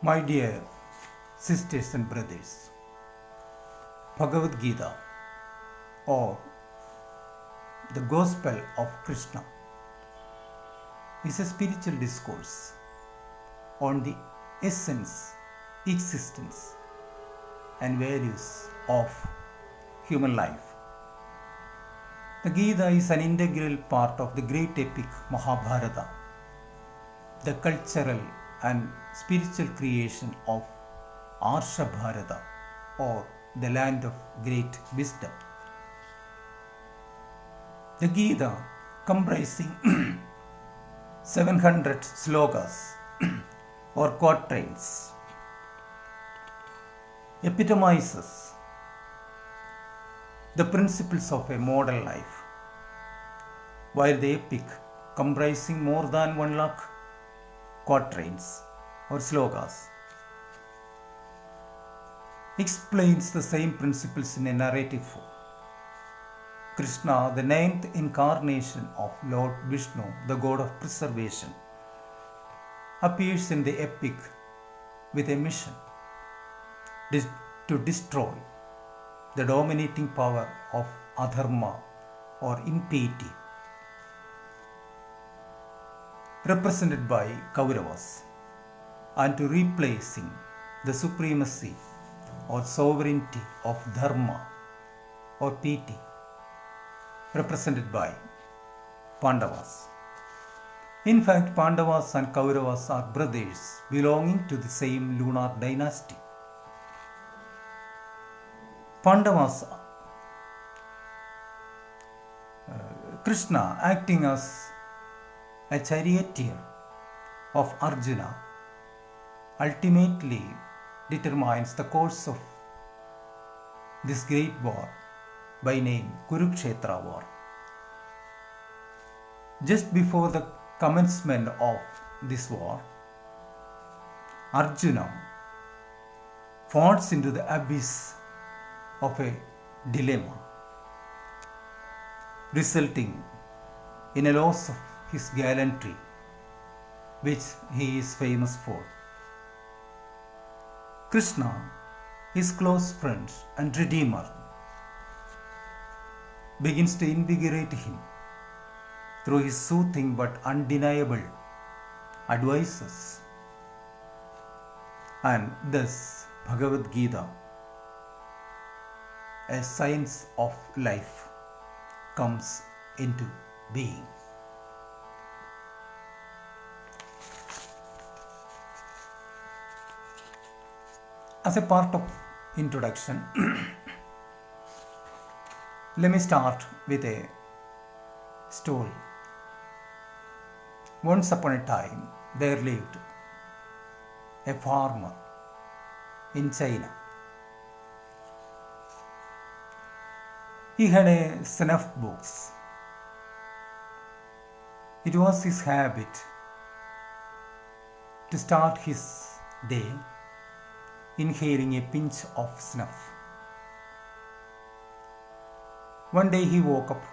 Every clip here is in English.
My dear sisters and brothers, Bhagavad Gita, or the Gospel of Krishna, is a spiritual discourse on the essence, existence, and values of human life. The Gita is an integral part of the great epic Mahabharata, the cultural and spiritual creation of Arsha Bharata, or the land of great wisdom. The Gita, comprising 700 slokas or quatrains, epitomizes the principles of a modern life, while the epic, comprising more than 1 lakh quatrains or slokas, explains the same principles in a narrative form. Krishna, the 9th incarnation of Lord Vishnu, the god of preservation, appears in the epic with a mission to destroy the dominating power of adharma or impiety, represented by Kauravas, and to replacing the supremacy or sovereignty of dharma or piety, represented by Pandavas. In fact, Pandavas and Kauravas are brothers belonging to the same lunar dynasty. Pandavas, Krishna acting as a charioteer of Arjuna, ultimately determines the course of this great war by name Kurukshetra war. Just before the commencement of this war, Arjuna falls into the abyss of a dilemma, resulting in a loss of his gallantry, which he is famous for. Krishna, his close friend and redeemer, begins to invigorate him through his soothing but undeniable advices. And thus, Bhagavad Gita, a science of life, comes into being. As a part of introduction, let me start with a story. Once upon a time, there lived a farmer in China. He had a snuff box. It was his habit to start his day inhaling a pinch of snuff. One day he woke up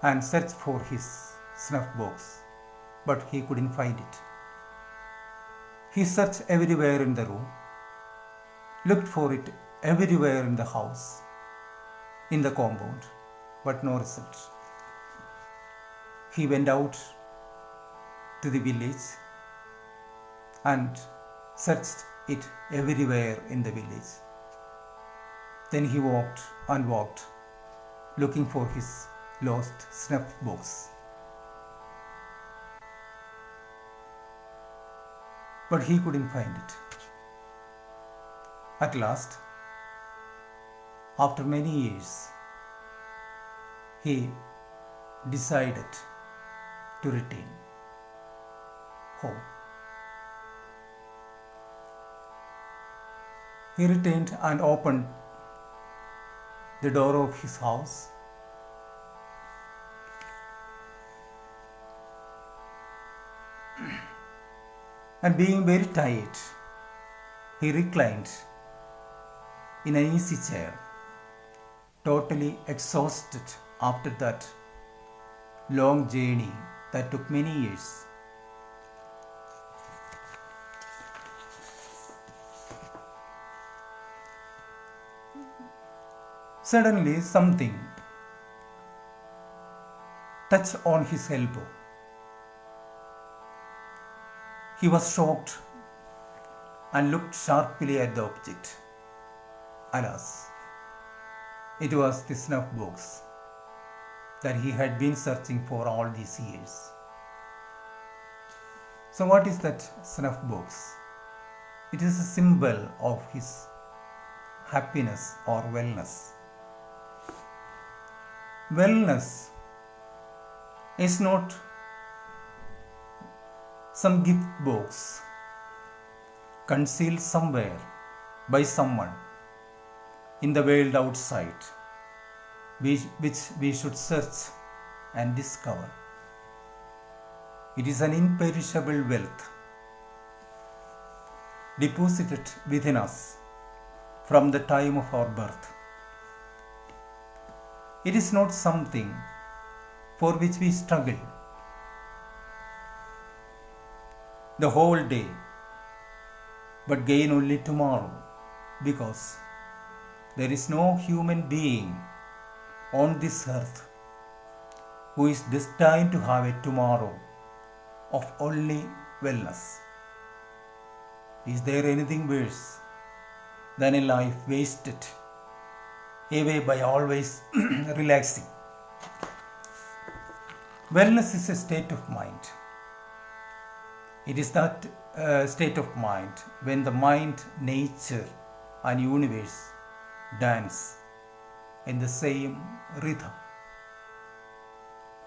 and searched for his snuff box, but he couldn't find it. He searched everywhere in the room, looked for it everywhere in the house, in the compound, but no result. He went out to the village and searched it everywhere in the village. Then he walked and walked, looking for his lost snuff box. But he couldn't find it. At last, after many years, he decided to return home. He returned and opened the door of his house. And being very tired, he reclined in an easy chair, totally exhausted after that long journey that took many years. Suddenly something touched on his elbow. He was shocked and looked sharply at the object. Alas, it was the snuff box that he had been searching for all these years. So, what is that snuff box? It is a symbol of his happiness or wellness. Wellness is not some gift box concealed somewhere by someone in the world outside, which we should search and discover. It is an imperishable wealth deposited within us from the time of our birth. It is not something for which we struggle the whole day, but gain only tomorrow, because there is no human being on this earth who is destined to have a tomorrow of only wellness. Is there anything worse than a life wasted away by always relaxing? Wellness is a state of mind. It is that state of mind when the mind, nature, and universe dance in the same rhythm.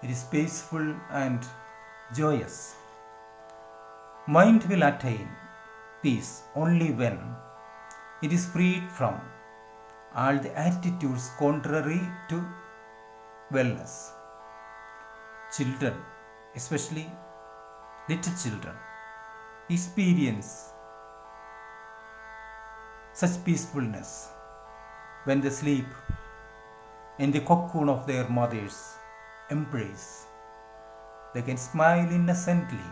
It is peaceful and joyous. Mind will attain peace only when it is freed from all the attitudes contrary to wellness. Children, especially little children, experience such peacefulness when they sleep in the cocoon of their mother's embrace. They can smile innocently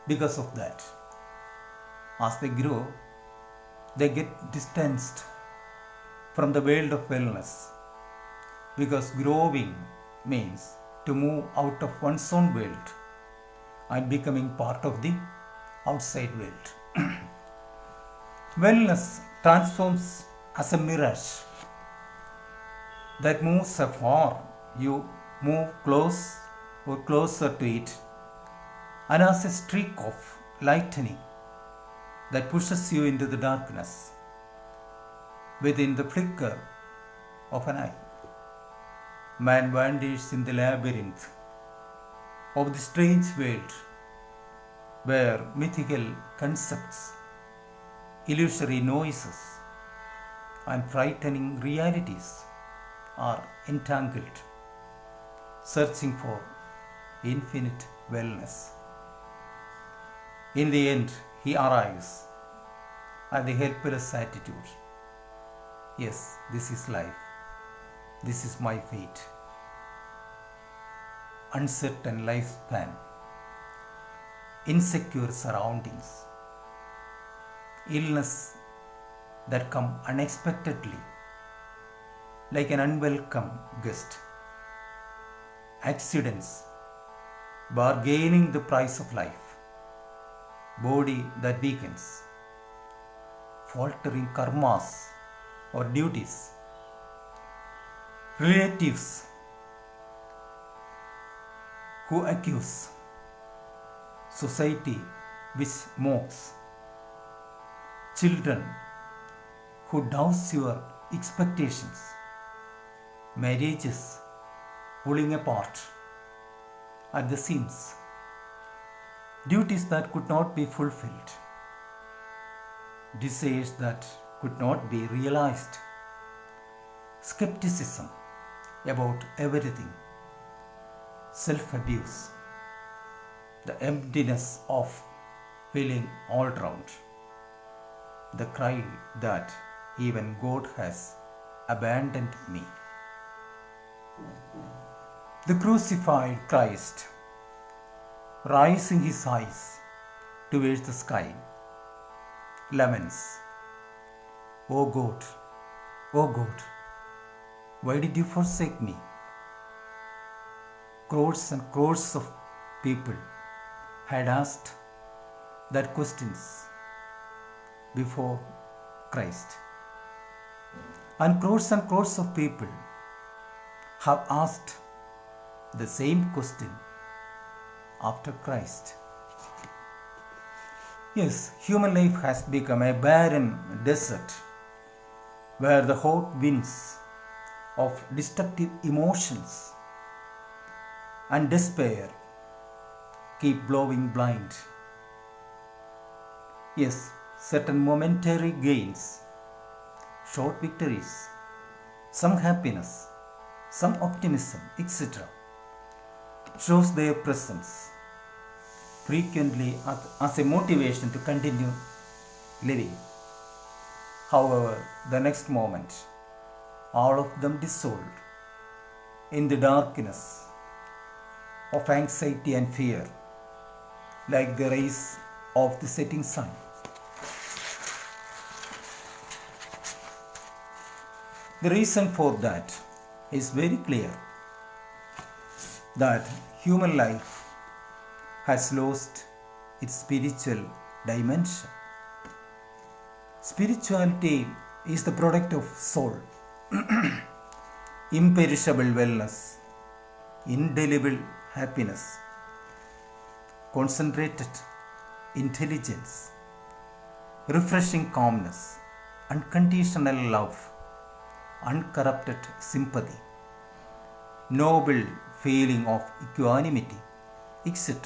because of that. As they grow, they get distanced from the world of wellness, because growing means to move out of one's own world and becoming part of the outside world. Wellness transforms as a mirage that moves afar. You move close or closer to it, and as a streak of lightning that pushes you into the darkness within the flicker of an eye. Man wanders in the labyrinth of the strange world where mythical concepts, illusory noises, and frightening realities are entangled, searching for infinite wellness. In the end, he arrives at the helpless attitude. Yes, this is life. This is my fate. Uncertain lifespan, insecure surroundings, illness that come unexpectedly like an unwelcome guest, accidents bargaining the price of life, body that weakens, faltering karmas or duties, relatives who accuse, society which mocks, children who douse your expectations, marriages pulling apart at the seams, duties that could not be fulfilled, desires that could not be realized, skepticism about everything, self-abuse, the emptiness of feeling all round, the cry that even God has abandoned me. The crucified Christ, raising his eyes towards the sky, laments, O God, Why did you forsake me? Crores and crores of people had asked that questions before Christ. And crores of people have asked the same question after Christ. Yes, human life has become a barren desert where the hot winds of destructive emotions and despair keep blowing blind. Yes, certain momentary gains, short victories, some happiness, some optimism, etc., shows their presence frequently as a motivation to continue living. However, the next moment, all of them dissolved in the darkness of anxiety and fear, like the rays of the setting sun. The reason for that is very clear, that human life has lost its spiritual dimension. Spirituality is the product of soul, imperishable wellness, indelible happiness, concentrated intelligence, refreshing calmness, unconditional love, uncorrupted sympathy, noble feeling of equanimity, etc.,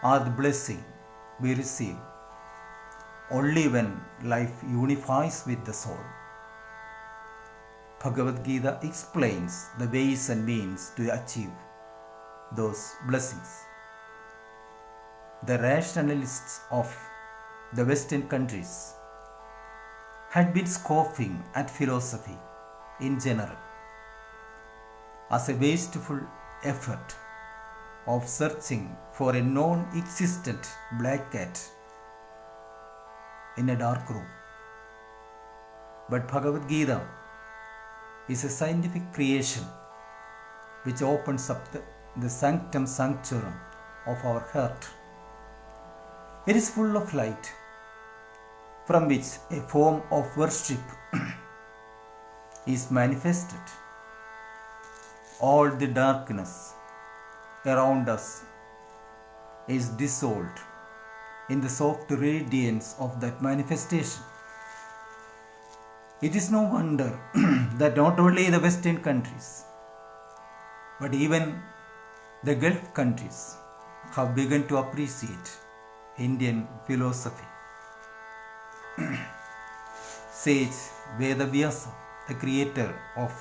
are the blessing we receive only when life unifies with the soul. Bhagavad Gita explains the ways and means to achieve those blessings. The rationalists of the Western countries had been scoffing at philosophy in general as a wasteful effort of searching for a non-existent black cat in a dark room. But Bhagavad Gita is a scientific creation which opens up the sanctum sanctorum of our heart. It is full of light, from which a form of worship is manifested. All the darkness around us is dissolved in the soft radiance of that manifestation. It is no wonder that not only the Western countries, but even the Gulf countries have begun to appreciate Indian philosophy. Sage Vedavyasa, the creator of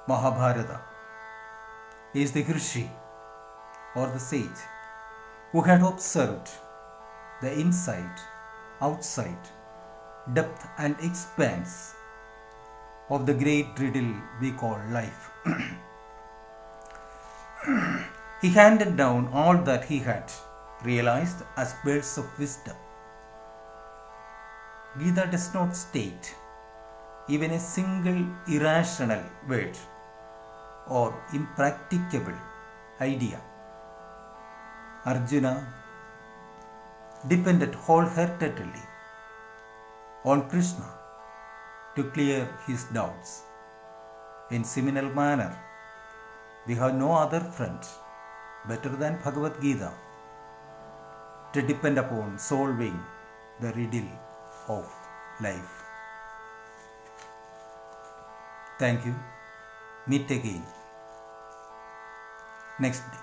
Mahabharata, is the Rishi or the sage who had observed the inside, outside, depth and expanse of the great riddle we call life. He handed down all that he had realized as pearls of wisdom. Gita does not state even a single irrational word or impracticable idea. Arjuna depended wholeheartedly on Krishna to clear his doubts. In similar manner, we have no other friend better than Bhagavad Gita to depend upon solving the riddle of life. Thank you. Meet again next day.